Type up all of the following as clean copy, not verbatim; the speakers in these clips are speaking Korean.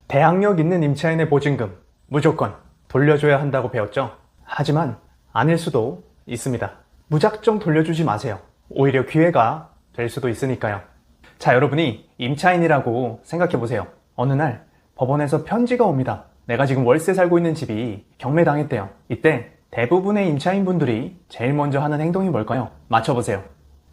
대항력 있는 임차인의 보증금 무조건 돌려줘야 한다고 배웠죠? 하지만 아닐 수도 있습니다. 무작정 돌려주지 마세요. 오히려 기회가 될 수도 있으니까요. 자, 여러분이 임차인이라고 생각해보세요. 어느 날 법원에서 편지가 옵니다. 내가 지금 월세 살고 있는 집이 경매당했대요. 이때 대부분의 임차인분들이 제일 먼저 하는 행동이 뭘까요? 맞춰보세요.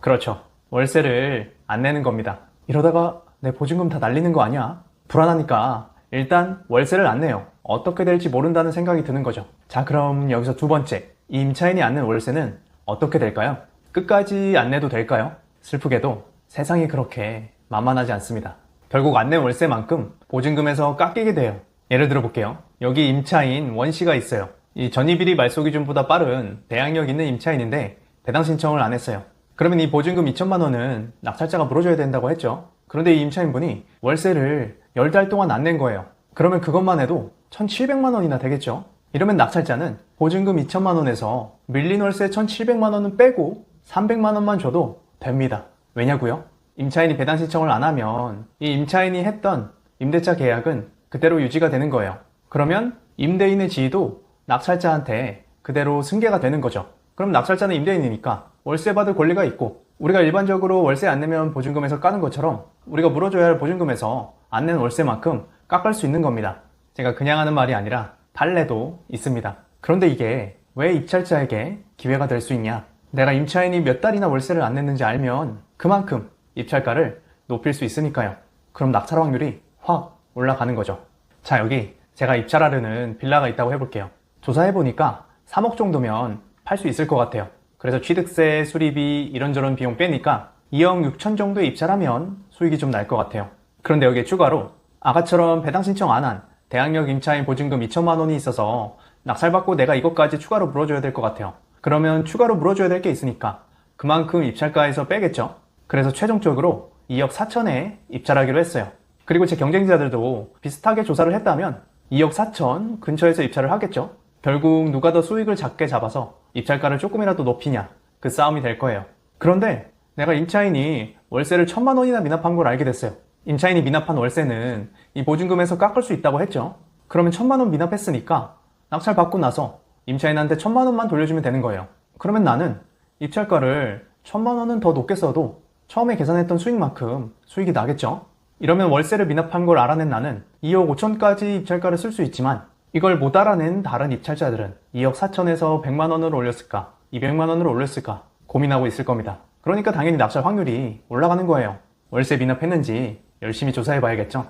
그렇죠. 월세를 안 내는 겁니다. 이러다가 내 보증금 다 날리는 거 아니야? 불안하니까 일단 월세를 안 내요. 어떻게 될지 모른다는 생각이 드는 거죠. 자, 그럼 여기서 두 번째, 이 임차인이 안 낸 월세는 어떻게 될까요? 끝까지 안 내도 될까요? 슬프게도 세상이 그렇게 만만하지 않습니다. 결국 안 낸 월세만큼 보증금에서 깎이게 돼요. 예를 들어 볼게요. 여기 임차인 원씨가 있어요. 이 전입일이 말소 기준보다 빠른 대항력 있는 임차인인데 배당 신청을 안 했어요. 그러면 이 보증금 2천만 원은 낙찰자가 물어줘야 된다고 했죠. 그런데 이 임차인분이 월세를 10달 동안 안 낸 거예요. 그러면 그것만 해도 1,700만 원이나 되겠죠. 이러면 낙찰자는 보증금 2천만 원에서 밀린 월세 1,700만 원은 빼고 300만 원만 줘도 됩니다. 왜냐고요? 임차인이 배당 신청을 안 하면 이 임차인이 했던 임대차 계약은 그대로 유지가 되는 거예요. 그러면 임대인의 지위도 낙찰자한테 그대로 승계가 되는 거죠. 그럼 낙찰자는 임대인이니까 월세 받을 권리가 있고, 우리가 일반적으로 월세 안 내면 보증금에서 까는 것처럼 우리가 물어줘야 할 보증금에서 안 낸 월세만큼 깎을 수 있는 겁니다. 제가 그냥 하는 말이 아니라 판례도 있습니다. 그런데 이게 왜 입찰자에게 기회가 될 수 있냐? 내가 임차인이 몇 달이나 월세를 안 냈는지 알면 그만큼 입찰가를 높일 수 있으니까요. 그럼 낙찰 확률이 확 올라가는 거죠. 자, 여기 제가 입찰하려는 빌라가 있다고 해볼게요. 조사해보니까 3억 정도면 팔 수 있을 것 같아요. 그래서 취득세, 수리비 이런저런 비용 빼니까 2억 6천 정도에 입찰하면 수익이 좀 날 것 같아요. 그런데 여기에 추가로 아까처럼 배당 신청 안 한 대항력 임차인 보증금 2천만 원이 있어서 낙찰받고 내가 이것까지 추가로 물어줘야 될 것 같아요. 그러면 추가로 물어줘야 될 게 있으니까 그만큼 입찰가에서 빼겠죠. 그래서 최종적으로 2억 4천에 입찰하기로 했어요. 그리고 제 경쟁자들도 비슷하게 조사를 했다면 2억 4천 근처에서 입찰을 하겠죠. 결국 누가 더 수익을 작게 잡아서 입찰가를 조금이라도 높이냐, 그 싸움이 될 거예요. 그런데 내가 임차인이 월세를 1,000만 원이나 미납한 걸 알게 됐어요. 임차인이 미납한 월세는 이 보증금에서 깎을 수 있다고 했죠. 그러면 1,000만 원 미납했으니까 낙찰 받고 나서 임차인한테 1,000만 원만 돌려주면 되는 거예요. 그러면 나는 입찰가를 1,000만 원은 더 높게 써도 처음에 계산했던 수익만큼 수익이 나겠죠. 이러면 월세를 미납한 걸 알아낸 나는 2억 5천까지 입찰가를 쓸 수 있지만 이걸 못 알아낸 다른 입찰자들은 2억 4천에서 100만 원으로 올렸을까, 200만 원으로 올렸을까 고민하고 있을 겁니다. 그러니까 당연히 낙찰 확률이 올라가는 거예요. 월세 미납했는지 열심히 조사해 봐야겠죠.